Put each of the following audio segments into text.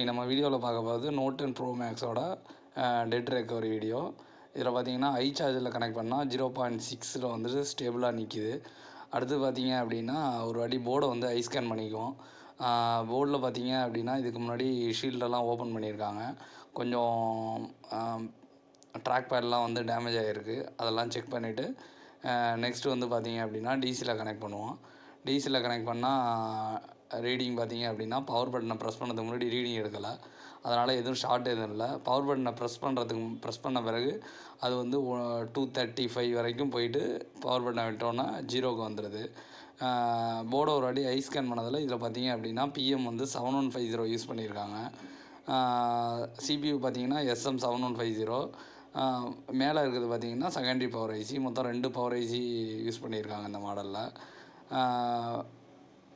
இன்றைக்கி நம்ம வீடியோவில் பார்க்க போகிறது Note 10 Pro Maxோட டெட் ரெக்கவரி வீடியோ. இதில் பார்த்தீங்கன்னா ஐ சார்ஜரில் கனெக்ட் பண்ணால் 0.6 வந்துட்டு ஸ்டேபிளாக நிற்கிது. அடுத்து பார்த்தீங்க அப்படின்னா ஒரு வாட்டி போர்டை வந்து ஐ ஸ்கேன் பண்ணிக்குவோம். போர்டில் பார்த்தீங்க அப்படின்னா இதுக்கு முன்னாடி ஷீல்டெல்லாம் ஓப்பன் பண்ணியிருக்காங்க. கொஞ்சம் ட்ராக் பேட்லாம் வந்து டேமேஜ் ஆகிருக்கு. அதெல்லாம் செக் பண்ணிவிட்டு நெக்ஸ்ட்டு வந்து பார்த்தீங்க அப்படின்னா டிசியில் கனெக்ட் பண்ணுவோம். டிசியில் கனெக்ட் பண்ணால் ரீடிங் பார்த்தீங்க அப்படின்னா பவர் பட்டனை ப்ரெஸ் பண்ணதுக்கு முன்னாடி ரீடிங் எடுக்கலை. அதனால் எதுவும் ஷார்ட் எதுவும் இல்லை. பவர் பட்டனை ப்ரெஸ் பண்ண பிறகு அது வந்து 235 வரைக்கும் போயிட்டு பவர் பட்டனை விட்டோன்னா 0க்கு வந்துடுது. போர்டை ஒரு வாட்டி ஐ ஸ்கேன் பண்ணதில் இதில் பார்த்தீங்க அப்படின்னா பிஎம் வந்து 7150 யூஸ் பண்ணியிருக்காங்க. சிபியூ பார்த்தீங்கன்னா SM7150. மேலே இருக்கிறது பார்த்தீங்கன்னா செகண்டரி பவர் ஐசி. மொத்தம் 2 பவர் ஐசி யூஸ் பண்ணியிருக்காங்க இந்த மாடலில்.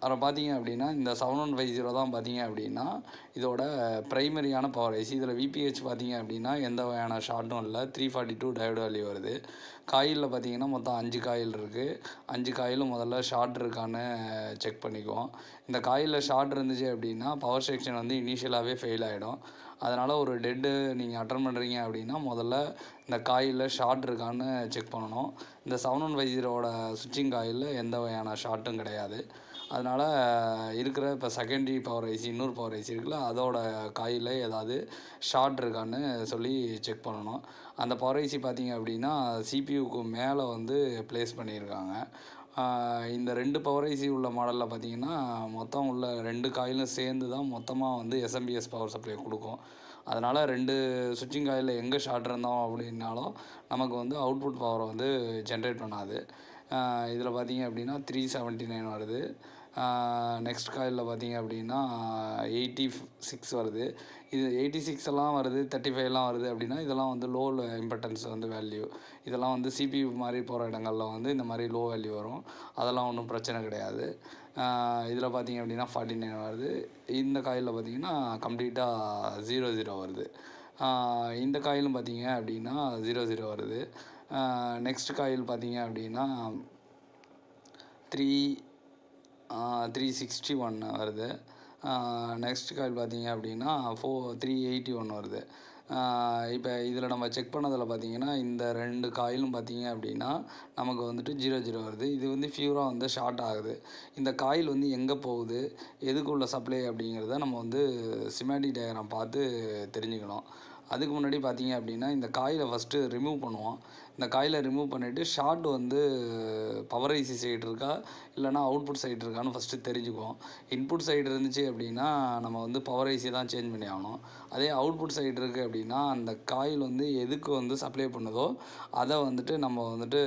அப்புறம் பார்த்தீங்க அப்படின்னா இந்த 7150 தான் பார்த்தீங்க அப்படின்னா இதோட ப்ரைமரியான பவர் ஐசி. இதில் விபிஹெச் பார்த்தீங்க அப்படின்னா எந்த வகையான ஷார்ட்டும் இல்லை. 342 டயோடு வேல்யூ வருது. காயிலில் பார்த்தீங்கன்னா மொத்தம் 5 காயில் இருக்குது. 5 காயிலும் முதல்ல ஷார்ட் இருக்கான்னு செக் பண்ணிக்குவோம். இந்த காயிலில் ஷார்ட் இருந்துச்சு அப்படின்னா பவர் செக்ஷன் வந்து இனிஷியலாகவே ஃபெயில் ஆகிடும். அதனால் ஒரு டெட்டு நீங்கள் அட்டன் பண்ணுறீங்க அப்படின்னா முதல்ல இந்த காயிலில் ஷார்ட் இருக்கான்னு செக் பண்ணணும். இந்த 7150ஓட சுவிட்சிங் காயிலில் எந்த வகையான ஷார்ட்டும் கிடையாது. அதனால் இருக்கிற இப்போ செகண்டரி பவர் ஐசி இன்னொரு பவர் ஐசி இருக்குல்ல, அதோட காயில் ஏதாவது ஷார்ட் இருக்கான்னு சொல்லி செக் பண்ணணும். அந்த பவர் ஐசி பார்த்தீங்க அப்படின்னா சிபியூக்கு மேலே வந்து ப்ளேஸ் பண்ணியிருக்காங்க. இந்த 2 பவர் ஐசி உள்ள மாடலில் பார்த்தீங்கன்னா மொத்தம் உள்ள 2 காயிலும் சேர்ந்து தான் மொத்தமாக வந்து எஸ்எம்பிஎஸ் பவர் சப்ளை கொடுக்கும். அதனால் 2 சுவிட்சிங் காயிலில் எங்கே ஷார்ட் இருந்தோம் அப்படின்னாலும் நமக்கு வந்து அவுட்புட் பவரை வந்து ஜென்ரேட் பண்ணாது. இதில் பார்த்தீங்க அப்படின்னா 379 வருது. நெக்ஸ்ட் காயிலில் பார்த்தீங்க அப்படின்னா 86 வருது. இது 86 எல்லாம் வருது, 35 வருது அப்படின்னா இதெல்லாம் வந்து லோ இம்பார்ட்டன்ஸ் வந்து வேல்யூ. இதெல்லாம் வந்து சிபியூ மாதிரி போகிற இடங்களில் வந்து இந்த மாதிரி லோ வேல்யூ வரும். அதெல்லாம் ஒன்றும் பிரச்சனை கிடையாது. இதில் பார்த்தீங்க அப்படின்னா 49 வருது. இந்த காயிலில் பார்த்தீங்கன்னா கம்ப்ளீட்டாக 00 வருது. இந்த காயிலும் பார்த்தீங்க அப்படின்னா 00 வருது. நெக்ஸ்ட் காயில் பார்த்தீங்க அப்படின்னா 361 வருது. நெக்ஸ்ட் காயில் பார்த்தீங்க அப்படின்னா 381 வருது. இப்போ இதில் நம்ம செக் பண்ணதில் பார்த்தீங்கன்னா இந்த 2 காயிலும் பார்த்தீங்க அப்படின்னா நமக்கு வந்துட்டு 00 வருது. இது வந்து ஃபியூராக வந்து ஷார்ட் ஆகுது. இந்த காயில் வந்து எங்கே போகுது, எதுக்குள்ள சப்ளை அப்படிங்கிறத நம்ம வந்து ஸ்கீமேட்டிக் டயக்ராம் பார்த்து தெரிஞ்சுக்கணும். அதுக்கு முன்னாடி பார்த்தீங்க அப்படின்னா இந்த காயிலை ஃபஸ்ட்டு ரிமூவ் பண்ணுவோம். இந்த காயிலை ரிமூவ் பண்ணிவிட்டு ஷார்ட் வந்து பவர் ஐசி சைடு இருக்கா இல்லைனா அவுட்புட் சைடு இருக்கான்னு ஃபஸ்ட்டு தெரிஞ்சுக்குவோம். இன்புட் சைடு இருந்துச்சு அப்படின்னா நம்ம வந்து பவர் ஐசி தான் சேஞ்ச் பண்ணி ஆகணும். அதே அவுட்புட் சைடு இருக்குது அப்படின்னா அந்த காயில் வந்து எதுக்கு வந்து சப்ளை பண்ணுதோ அதை வந்துட்டு நம்ம வந்துட்டு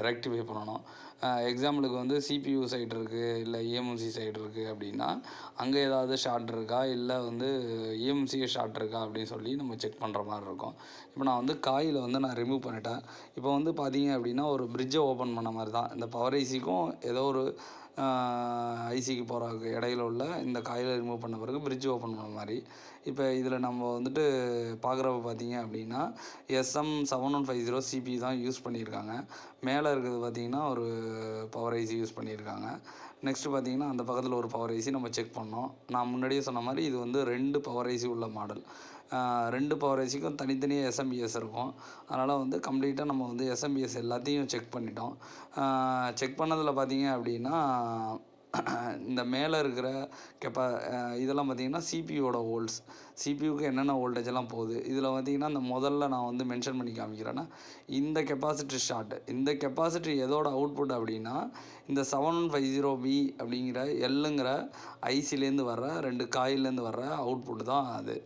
ரெக்டிஃபை பண்ணணும். எக்ஸாம்பிளுக்கு வந்து சிபியூ சைடு இருக்குது இல்லை இஎம்சி சைடு இருக்குது அப்படின்னா அங்கே ஏதாவது ஷார்ட் இருக்கா இல்லை வந்து இஎம்சியே ஷார்ட் இருக்கா அப்படின்னு சொல்லி நம்ம செக் பண்ணுற மாதிரி இருக்கும். இப்போ நான் வந்து காயில் வந்து நான் ரிமூவ் பண்ணிட்டேன். இப்போ வந்து பார்த்தீங்க அப்படின்னா ஒரு பிரிட்ஜை ஓப்பன் பண்ண மாதிரி தான். இந்த பவர் ஐசிக்கும் ஏதோ ஒரு ஐசிக்கு போகிற இடையில உள்ள இந்த காயிலை ரிமூவ் பண்ண பிறகு பிரிட்ஜ் ஓப்பன் பண்ண மாதிரி. இப்போ இதில் நம்ம வந்துட்டு பார்க்குறப்ப பார்த்தீங்க அப்படின்னா SM7150 சிபி தான் யூஸ் பண்ணியிருக்காங்க. மேலே இருக்கிறது பார்த்திங்கன்னா ஒரு பவர் ஐசி யூஸ் பண்ணியிருக்காங்க. நெக்ஸ்ட்டு பார்த்திங்கன்னா அந்த பக்கத்தில் ஒரு பவர் ஐசி நம்ம செக் பண்ணோம். நான் முன்னாடியே சொன்ன மாதிரி இது வந்து 2 பவர் ஐசி உள்ள மாடல். 2 பவர் ஐசிக்கும் தனித்தனியாக எஸ்எம்பிஎஸ் இருக்கும். அதனால் வந்து கம்ப்ளீட்டாக நம்ம வந்து எஸ்எம்பிஎஸ் எல்லாத்தையும் செக் பண்ணிட்டோம். செக் பண்ணதில் பார்த்திங்க அப்படின்னா இந்த மேலே இருக்கிற இதெல்லாம் பார்த்திங்கன்னா சிபியூவோட வோல்ட்ஸ். சிபியூக்கு என்னென்ன வோல்டேஜெல்லாம் போகுது இதில் பார்த்திங்கன்னா இந்த முதல்ல நான் வந்து மென்ஷன் பண்ணி காமிக்கிறேன்னா இந்த கெப்பாசிட்டி ஷார்ட். இந்த கெப்பாசிட்டி எதோட அவுட்புட் அப்படின்னா இந்த 7150B அப்படிங்கிற எல்லுங்கிற ஐசிலேருந்து வர்ற 2 காயிலேருந்து வர்ற அவுட்புட் தான் அது.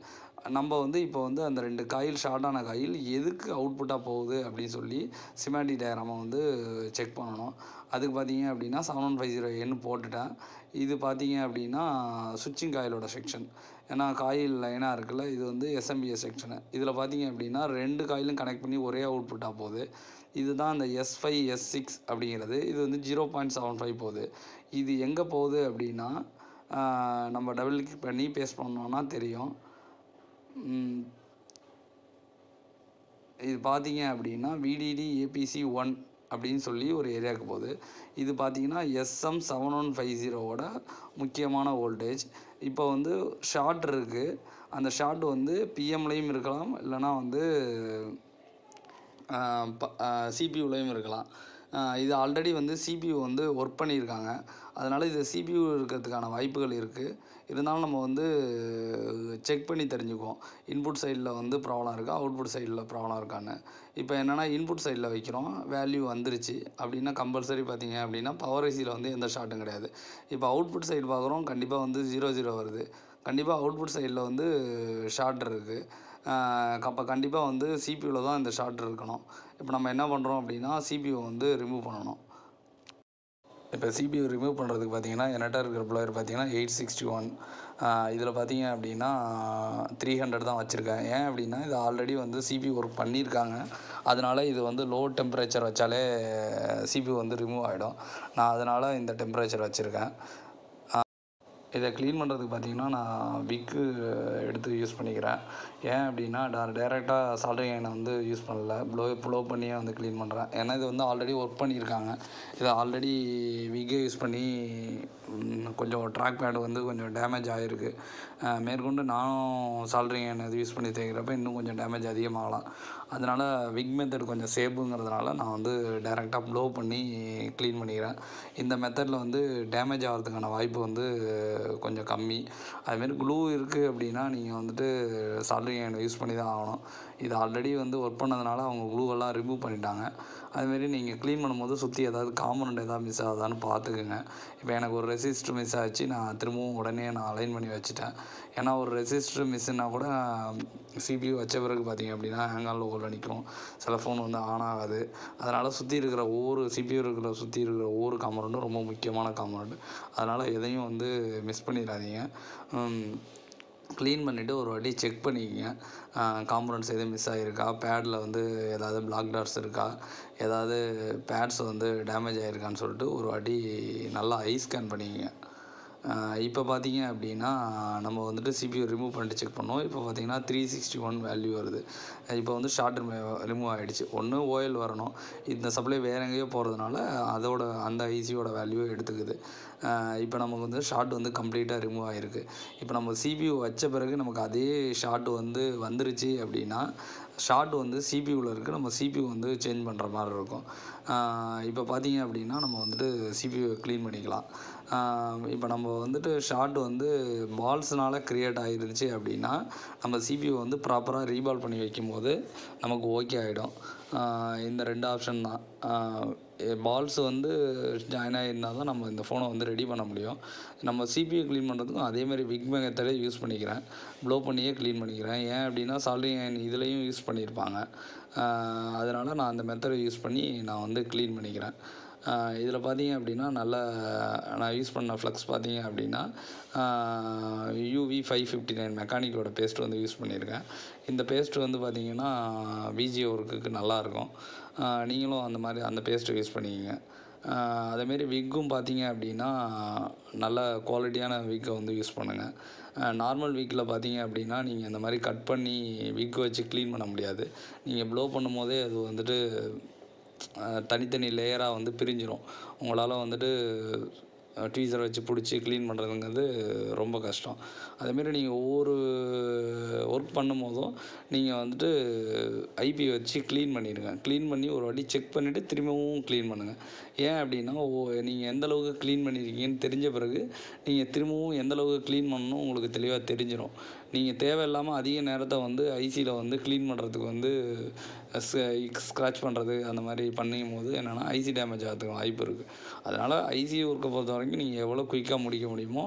நம்ம வந்து இப்போ வந்து அந்த 2 காயில் ஷார்ட்டான காயில் எதுக்கு அவுட்புட்டாக போகுது அப்படின்னு சொல்லி ஸ்கீமேட்டிக் டயக்ராமை வந்து செக் பண்ணணும். அதுக்கு பார்த்தீங்க அப்படின்னா 7150N போட்டுட்டேன். இது பார்த்தீங்க அப்படின்னா சுவிட்சிங் காயிலோட செக்ஷன். ஏன்னா காயில் லைனாக இருக்குல்ல, இது வந்து எஸ்எம்பிஎஸ் செக்ஷனு. இதில் பார்த்தீங்க அப்படின்னா 2 காயிலும் கனெக்ட் பண்ணி ஒரே அவுட்புட்டாக போகுது. இதுதான் அந்த S5 S6 அப்படிங்கிறது. இது வந்து 0.75 போகுது. இது எங்கே போகுது அப்படின்னா நம்ம டபுள் கிளிக் பண்ணி பேஸ்ட் பண்ணோன்னா தெரியும். இது பார்த்தீங்க அப்படின்னா VDD APC 1 அப்படின்னு சொல்லி ஒரு ஏரியாவுக்கு போகுது. இது பார்த்தீங்கன்னா SM7150ஓட முக்கியமான வோல்டேஜ். இப்போ வந்து ஷார்ட் இருக்குது, அந்த ஷார்ட் வந்து பிஎம்லேயும் இருக்கலாம், இல்லைனா வந்து சிபியூலையும் இருக்கலாம். இது ஆல்ரெடி வந்து சிபியூ வந்து ஒர்க் பண்ணியிருக்காங்க, அதனால் இது சிபியூ இருக்கிறதுக்கான வாய்ப்புகள் இருக்குது. இருந்தாலும் நம்ம வந்து செக் பண்ணி தெரிஞ்சுக்குவோம், இன்புட் சைடில் வந்து ப்ராப்ளம் இருக்கா, அவுட்புட் சைடில் ப்ராப்ளம் இருக்கான்னு. இப்போ என்னென்னா இன்புட் சைடில் வைக்கிறோம், வேல்யூ வந்துருச்சு அப்படின்னா கம்பல்சரி பார்த்தீங்க அப்படின்னா பவர் ஐசியில் வந்து எந்த ஷார்ட்டும் கிடையாது. இப்போ அவுட்புட் சைடு பார்க்குறோம், கண்டிப்பாக வந்து 0 வருது, கண்டிப்பாக அவுட்புட் சைடில் வந்து ஷார்ட் இருக்குது. அப்போ கண்டிப்பாக வந்து சிபியூவில் தான் இந்த ஷார்ட் இருக்கணும். இப்போ நம்ம என்ன பண்ணுறோம் அப்படின்னா சிபியூ வந்து ரிமூவ் பண்ணணும். இப்போ சிபியூ ரிமூவ் பண்ணுறதுக்கு பார்த்தீங்கன்னா என்கிட்ட இருக்கிற ப்ளோயர் பார்த்தீங்கன்னா 861. இதில் பார்த்தீங்க அப்படின்னா 300 தான் வச்சுருக்கேன். ஏன் அப்படின்னா இது ஆல்ரெடி வந்து சிபியூ ஒர்க் பண்ணியிருக்காங்க, அதனால் இது வந்து லோ டெம்பரேச்சர் வச்சாலே சிபியூ வந்து ரிமூவ் ஆகிடும். நான் அதனால் இந்த டெம்பரேச்சர் வச்சுருக்கேன். இதை க்ளீன் பண்ணுறதுக்கு பார்த்தீங்கன்னா நான் விக்கு எடுத்து யூஸ் பண்ணிக்கிறேன். ஏன் அப்படின்னா டேரெக்டாக சால்டரிங் அயனை வந்து யூஸ் பண்ணல, ப்ளோ பண்ணியே வந்து க்ளீன் பண்ணுறேன். ஏன்னா இது வந்து ஆல்ரெடி ஒர்க் பண்ணியிருக்காங்க, இதை ஆல்ரெடி விக்கே யூஸ் பண்ணி கொஞ்சம் ட்ராக் பேடு வந்து கொஞ்சம் டேமேஜ் ஆகிருக்கு. மேற்கொண்டு நானும் சால்டரிங் அயனை இது யூஸ் பண்ணி தேய்க்கிறப்ப இன்னும் கொஞ்சம் டேமேஜ் அதிகமாகலாம். அதனால் விக் மெத்தட் கொஞ்சம் சேஃபுங்கிறதுனால நான் வந்து டேரெக்டாக ப்ளோ பண்ணி க்ளீன் பண்ணிக்கிறேன். இந்த மெத்தடில் வந்து டேமேஜ் ஆகிறதுக்கான வாய்ப்பு வந்து கொஞ்சம் கம்மி. அதுமாரி க்ளூ இருக்குது அப்படின்னா நீங்கள் வந்துட்டு சால்டரிங் அயனை யூஸ் பண்ணி தான் ஆகணும். இது ஆல்ரெடி வந்து ஒர்க் பண்ணதுனால அவங்க க்ளூவெல்லாம் ரிமூவ் பண்ணிட்டாங்க. அதுமாரி நீங்கள் க்ளீன் பண்ணும்போது சுற்றி ஏதாவது காம்பனண்ட் ஏதாவது மிஸ் ஆகுதான்னு பார்த்துக்குங்க. இப்போ எனக்கு ஒரு ரெசிஸ்டர் மிஸ் ஆச்சு, நான் திரும்பவும் உடனே நான் அலைன் பண்ணி வச்சுட்டேன். ஏன்னா ஒரு ரெசிஸ்டர் மிஸ்ஸுன்னா கூட சிபியூ வச்ச பிறகு பார்த்தீங்க அப்படின்னா ஹேங் ஆன் லோகோவில் நிற்கும், சில ஃபோன் வந்து ஆன் ஆகாது. அதனால் சுற்றி இருக்கிற சிபியூ சுற்றி இருக்கிற ஒவ்வொரு காம்பனண்ட்டும் ரொம்ப முக்கியமான காம்பனண்ட். அதனால் எதையும் வந்து மிஸ் பண்ணிடாதீங்க. க்ளீன் பண்ணிவிட்டு ஒரு வாட்டி செக் பண்ணிக்கங்க, காம்பனண்ட்ஸ் எதுவும் மிஸ் ஆகிருக்கா, பேடில் வந்து ஏதாவது பிளாக் டாட்ஸ் இருக்கா, ஏதாவது பேட்ஸ் வந்து டேமேஜ் ஆகிருக்கான்னு சொல்லிட்டு ஒரு வாட்டி நல்லா ஐ ஸ்கேன் பண்ணிக்கங்க. இப்போ பார்த்தீங்க அப்படின்னா நம்ம வந்துட்டு சிபியூ ரிமூவ் பண்ணிட்டு செக் பண்ணோம். இப்போ பார்த்தீங்கன்னா 361 வேல்யூ வருது. இப்போ வந்து ஷார்ட் ரிமூவ் ஆகிடுச்சு. ஒன்று ஓஎல் வரணும், இந்த சப்ளை வேறு எங்கேயோ போகிறதுனால அந்த ஐசியோட வேல்யூவை எடுத்துக்குது. இப்போ நமக்கு வந்து ஷார்ட் வந்து கம்ப்ளீட்டாக ரிமூவ் ஆகிருக்கு. இப்போ நம்ம சிபியூ வச்ச பிறகு நமக்கு அதே ஷார்ட் வந்து வந்துருச்சு அப்படின்னா ஷார்ட் வந்து சிபியூவில் இருக்குது, நம்ம சிபியூ வந்து சேஞ்ச் பண்ணுற மாதிரி இருக்கும். இப்போ பார்த்தீங்க அப்படின்னா நம்ம வந்துட்டு சிபியூவை க்ளீன் பண்ணிக்கலாம். இப்போ நம்ம வந்துட்டு ஷார்ட் வந்து பால்ஸ்னால் க்ரியேட் ஆகிருந்துச்சு அப்படின்னா நம்ம சிபியூ வந்து ப்ராப்பராக ரீபால் பண்ணி வைக்கும்போது நமக்கு ஓகே ஆகிடும். இந்த 2 ஆப்ஷன் தான். பால்ஸ் வந்து ஜாயின் ஆகியிருந்தால் தான் நம்ம இந்த ஃபோனை வந்து ரெடி பண்ண முடியும். நம்ம சிபியூ க்ளீன் பண்ணுறதுக்கும் அதேமாதிரி விக் மெத்தடே யூஸ் பண்ணிக்கிறேன், ப்ளோ பண்ணியே க்ளீன் பண்ணிக்கிறேன். ஏன் அப்படின்னா சால்டரிங் அயன் இதுலேயும் யூஸ் பண்ணியிருப்பாங்க, அதனால் நான் அந்த மெத்தடை யூஸ் பண்ணி நான் வந்து க்ளீன் பண்ணிக்கிறேன். இதில் பார்த்தீங்க அப்படின்னா நான் யூஸ் பண்ண ஃப்ளக்ஸ் பார்த்தீங்க அப்படின்னா UV559 மெக்கானிக்கோட பேஸ்ட் வந்து யூஸ் பண்ணியிருக்கேன். இந்த பேஸ்ட்டு வந்து பார்த்திங்கன்னா விஜிஓ ஒர்க்குக்கு நல்லாயிருக்கும். நீங்களும் அந்த பேஸ்ட்டை யூஸ் பண்ணிக்கங்க. அதேமாரி விக்கும் பார்த்தீங்க அப்படின்னா நல்ல குவாலிட்டியான விக்கை வந்து யூஸ் பண்ணுங்கள். நார்மல் விக்கில் பார்த்தீங்க அப்படின்னா நீங்கள் இந்த மாதிரி கட் பண்ணி விக்கு வச்சு க்ளீன் பண்ண முடியாது. நீங்கள் ப்ளோ பண்ணும்போதே அது வந்துட்டு தனித்தனி லேயராக வந்து பிரிஞ்சிடும். உங்களால் வந்துட்டு ட்வீசரை வச்சு பிடிச்சி க்ளீன் பண்ணுறதுங்கிறது ரொம்ப கஷ்டம். அதேமாரி நீங்கள் ஒவ்வொரு ஒர்க் பண்ணும்போதும் நீங்கள் வந்துட்டு ஐபி வச்சு க்ளீன் பண்ணிடுங்க. க்ளீன் பண்ணி ஒரு வாட்டி செக் பண்ணிவிட்டு திரும்பவும் க்ளீன் பண்ணுங்கள். ஏன் அப்படின்னா நீங்கள் எந்தளவுக்கு க்ளீன் பண்ணியிருக்கீங்கன்னு தெரிஞ்ச பிறகு நீங்கள் திரும்பவும் எந்தளவுக்கு க்ளீன் பண்ணணும் உங்களுக்கு தெளிவாக தெரிஞ்சிடும். நீங்கள் தேவையில்லாமல் அதிக நேரத்தை வந்து ஐசியில் வந்து க்ளீன் பண்ணுறதுக்கு வந்து ஸ்க்ராட்ச் பண்ணுறது அந்த மாதிரி பண்ணும்போது என்னென்னா ஐசி டேமேஜ் ஆகிறதுக்கு வாய்ப்பு இருக்குது. அதனால் ஐசி ஒர்க்கை பொறுத்த வரைக்கும் நீங்கள் எவ்வளோ குயிக்காக முடிக்க முடியுமோ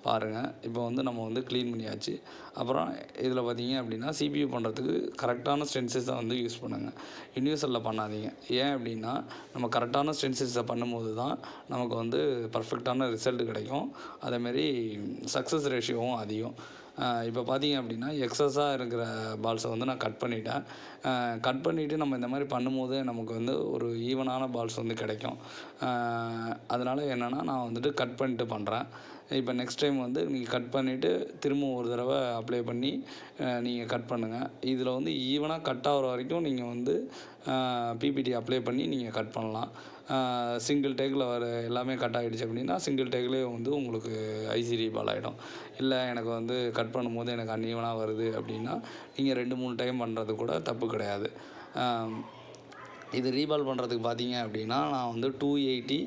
பாருங்கள். இப்போ வந்து நம்ம வந்து க்ளீன் பண்ணியாச்சு. அப்புறம் இதில் பார்த்தீங்க அப்படின்னா சிபியூ பண்ணுறதுக்கு கரெக்டான ஸ்டென்சில்ஸை வந்து யூஸ் பண்ணுங்கள், யூனிவர்சலில் பண்ணாதீங்க. ஏன் அப்படின்னா நம்ம கரெக்டான ஸ்டென்சில்ஸை பண்ணும்போது தான் நமக்கு வந்து பர்ஃபெக்டான ரிசல்ட் கிடைக்கும். அதேமாரி சக்ஸஸ் ரேஷியோவும் அதிகம். இப்போ பார்த்தீங்க அப்படின்னா எக்ஸஸாக இருக்கிற பால்ஸை வந்து நான் கட் பண்ணிவிட்டேன். கட் பண்ணிவிட்டு நம்ம இந்த மாதிரி பண்ணும்போது நமக்கு வந்து ஒரு ஈவனான பால்ஸ் வந்து கிடைக்கும். அதனால் என்னென்னா நான் வந்துட்டு கட் பண்ணிட்டு பண்ணுறேன். இப்போ நெக்ஸ்ட் டைம் வந்து நீங்கள் கட் பண்ணிவிட்டு திரும்ப ஒரு தடவை அப்ளை பண்ணி நீங்கள் கட் பண்ணுங்கள். இதில் வந்து ஈவனாக கட் ஆகிற வரைக்கும் நீங்கள் வந்து பிபிடி அப்ளை பண்ணி நீங்கள் கட் பண்ணலாம். சிங்கிள் டேக்கில் வர எல்லாமே கட் ஆகிடுச்சு அப்படின்னா சிங்கிள் டேக்லேயே வந்து உங்களுக்கு ஐசி ரீபால் ஆகிடும். இல்லை எனக்கு வந்து கட் பண்ணும்போது எனக்கு அன்ஈவனாக வருது அப்படின்னா நீங்கள் 2-3 டைம் பண்ணுறது கூட தப்பு கிடையாது. இது ரீபால் பண்ணுறதுக்கு பார்த்தீங்க அப்படின்னா நான் வந்து 280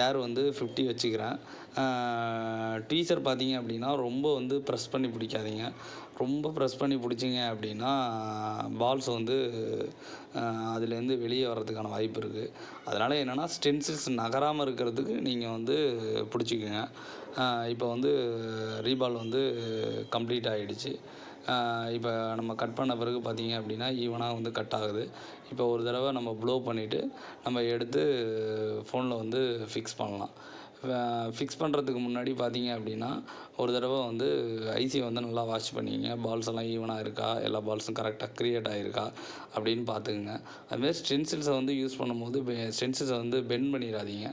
ஏர் வந்து 50 வச்சுக்கிறேன். டீசர் பார்த்தீங்க அப்படின்னா ரொம்ப வந்து ப்ரெஸ் பண்ணி பிடிக்காதீங்க. ரொம்ப ப்ரெஸ் பண்ணி பிடிச்சிங்க அப்படின்னா பால்ஸ் வந்து அதுலேருந்து வெளியே வர்றதுக்கான வாய்ப்பு இருக்குது. அதனால் என்னென்னா ஸ்டென்சில்ஸ் நகராமல் இருக்கிறதுக்கு நீங்கள் வந்து பிடிச்சிக்கோங்க. இப்போ வந்து ரீபால் வந்து கம்ப்ளீட் ஆகிடுச்சு. இப்போ நம்ம கட் பண்ண பிறகு பார்த்தீங்க அப்படின்னா ஈவனாக வந்து கட் ஆகுது. இப்போ ஒரு தடவை நம்ம ப்ளோ பண்ணிவிட்டு நம்ம எடுத்து ஃபோனில் வந்து ஃபிக்ஸ் பண்ணலாம். ஃபிக்ஸ் பண்ணுறதுக்கு முன்னாடி பார்த்தீங்க அப்படின்னா ஒரு தடவை வந்து ஐசியை வந்து நல்லா வாஷ் பண்ணிக்கங்க. பால்ஸ் எல்லாம் ஈவனாக இருக்கா, எல்லா பால்ஸும் கரெக்டாக க்ரியேட் ஆகிருக்கா அப்படின்னு பார்த்துக்குங்க. அதுமாதிரி ஸ்டென்சில்ஸை வந்து யூஸ் பண்ணும்போது ஸ்டென்சில்ஸை வந்து பெண்ட் பண்ணிடாதீங்க.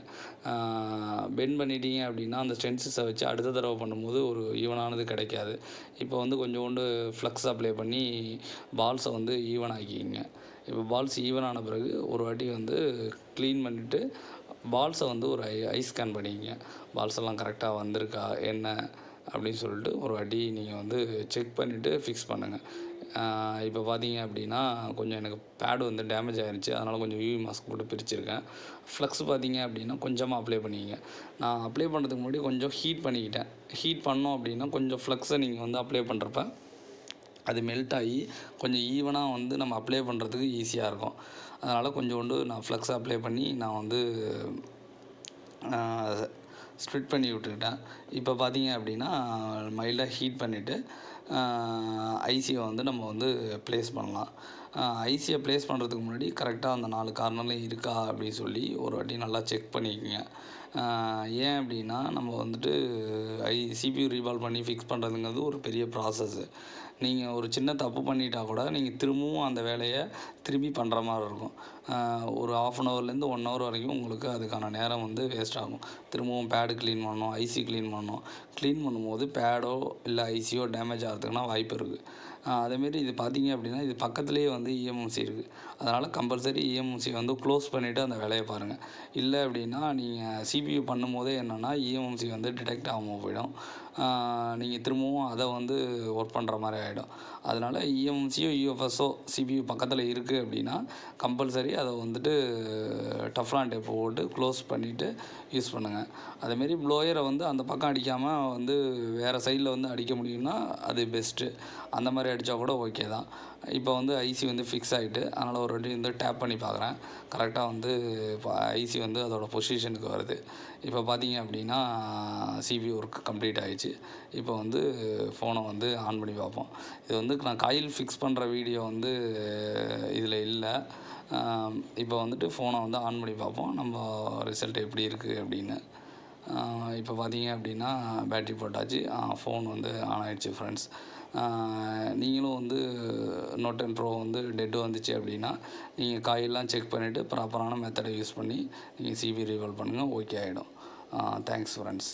பெண்ட் பண்ணிட்டீங்க அப்படின்னா அந்த ஸ்டென்சில்ஸை வச்சு அடுத்த தடவை பண்ணும்போது ஒரு ஈவனானது கிடைக்காது. இப்போ வந்து கொஞ்சோண்டு ஃப்ளக்ஸ் அப்ளை பண்ணி பால்ஸை வந்து ஈவன் ஆக்கிக்கிங்க. இப்போ பால்ஸ் ஈவனான பிறகு ஒரு வாட்டி வந்து க்ளீன் பண்ணிவிட்டு பால்ஸை வந்து ஒரு ஐ ஸ்கேன் பண்ணிக்கங்க. பால்ஸ் எல்லாம் கரெக்டாக வந்திருக்கா என்ன அப்படின்னு சொல்லிட்டு ஒரு வாட்டி நீங்கள் வந்து செக் பண்ணிவிட்டு ஃபிக்ஸ் பண்ணுங்கள். இப்போ பார்த்தீங்க அப்படின்னா கொஞ்சம் எனக்கு பேடு வந்து டேமேஜ் ஆகிருச்சு. அதனால் கொஞ்சம் யூவி மாஸ்க் போட்டு பிரிச்சுருக்கேன். ஃப்ளக்ஸ் பார்த்தீங்க அப்படின்னா கொஞ்சமாக அப்ளை பண்ணிக்கங்க. நான் அப்ளை பண்ணுறதுக்கு முன்னாடி கொஞ்சம் ஹீட் பண்ணிக்கிட்டேன். ஹீட் பண்ணோம் அப்படின்னா கொஞ்சம் ஃப்ளக்ஸை நீங்கள் வந்து அப்ளை பண்ணுறப்ப அது மெல்ட் ஆகி கொஞ்சம் ஈவனாக வந்து நம்ம அப்ளை பண்ணுறதுக்கு ஈஸியாக இருக்கும். அதனால் கொஞ்சோண்டு நான் ஃப்ளக்ஸ் அப்ளை பண்ணி நான் வந்து ஸ்ப்ளிட் பண்ணி விட்டுக்கிட்டேன். இப்போ பார்த்தீங்க அப்படின்னா மைல்டாக ஹீட் பண்ணிவிட்டு ஐசியை வந்து நம்ம வந்து ப்ளேஸ் பண்ணலாம். ஐசியை ப்ளேஸ் பண்ணுறதுக்கு முன்னாடி கரெக்டாக அந்த 4 கார்னர்லையும் இருக்கா அப்படின்னு சொல்லி ஒரு வாட்டி நல்லா செக் பண்ணிக்கோங்க. ஏன் அப்படின்னா நம்ம வந்துட்டு சிபியூ ரீபால் பண்ணி ஃபிக்ஸ் பண்ணுறதுங்கிறது ஒரு பெரிய ப்ராசஸ்ஸு. நீங்கள் ஒரு சின்ன தப்பு பண்ணிட்டால் கூட நீங்கள் திரும்பவும் அந்த வேலையை திரும்பி பண்ணுற மாதிரி இருக்கும். ஒரு 1/2 ஹவர்லேருந்து 1 ஹவர் வரைக்கும் உங்களுக்கு அதுக்கான நேரம் வந்து வேஸ்ட் ஆகும். திரும்பவும் பேடு க்ளீன் பண்ணணும், ஐசி க்ளீன் பண்ணணும். க்ளீன் பண்ணும்போது பேடோ இல்லை ஐசியோ டேமேஜ் ஆகிறதுக்குனா வாய்ப்பு இருக்குது. அதேமாரி இது பார்த்தீங்க அப்படின்னா இது பக்கத்துலேயே வந்து இஎம்எம்சி இருக்குது. அதனால் கம்பல்சரி இஎம்எம்சியை வந்து க்ளோஸ் பண்ணிவிட்டு அந்த வேலையை பாருங்கள். இல்லை அப்படின்னா நீங்கள் சிபியூ பண்ணும்போதே என்னென்னா இஎம்எம்சி வந்து டிடெக்ட் ஆகாமல் போயிடும். நீங்கள் திரும்பவும் அதை வந்து ஒர்க் பண்ணுற மாதிரி ஆகிடும். அதனால் இஎம்எம்சியோ யூஎஃப்எஸோ சிபியூ பக்கத்தில் இருக்குது அப்படின்னா கம்பல்சரி அதை வந்துட்டு டஃப்லான் டேப் போட்டு க்ளோஸ் பண்ணிவிட்டு யூஸ் பண்ணுங்கள். அதேமாரி ப்ளோயரை வந்து அந்த பக்கம் அடிக்காமல் வந்து வேறு சைடில் வந்து அடிக்க முடியும்னா அது பெஸ்ட்டு. அந்த மாதிரி அடித்தா கூட ஓகே தான். இப்போ வந்து ஐசி வந்து ஃபிக்ஸ் ஆகிட்டு அதனால் ஒரு வாட்டி வந்து டேப் பண்ணி பார்க்குறேன். கரெக்டாக வந்து இப்போ ஐசி வந்து அதோடய பொசிஷனுக்கு வருது. இப்போ பார்த்தீங்க அப்படின்னா சிபியூ ஒர்க் கம்ப்ளீட் ஆகிடுச்சு. இப்போ வந்து ஃபோனை வந்து ஆன் பண்ணி பார்ப்போம். இது வந்து நான் காயில் ஃபிக்ஸ் பண்ணுற வீடியோ வந்து இதில் இல்லை. இப்போ வந்துட்டு ஃபோனை வந்து ஆன் பண்ணி பார்ப்போம் நம்ம ரிசல்ட் எப்படி இருக்குது அப்படின்னு. இப்போ பார்த்தீங்க அப்படின்னா பேட்ரி போட்டாச்சு. ஃபோன் வந்து ஆன் ஆகிடுச்சு ஃப்ரெண்ட்ஸ். நீங்களும் வந்து நோட் 10 ப்ரோ வந்து டெட்டு வந்துச்சு அப்படின்னா நீங்கள் காயிலெலாம் செக் பண்ணிவிட்டு ப்ராப்பரான மெத்தடை யூஸ் பண்ணி நீங்கள் சிபி ரீவால்வ் பண்ணுங்கள். ஓகே ஆகிடும். Thanks friends.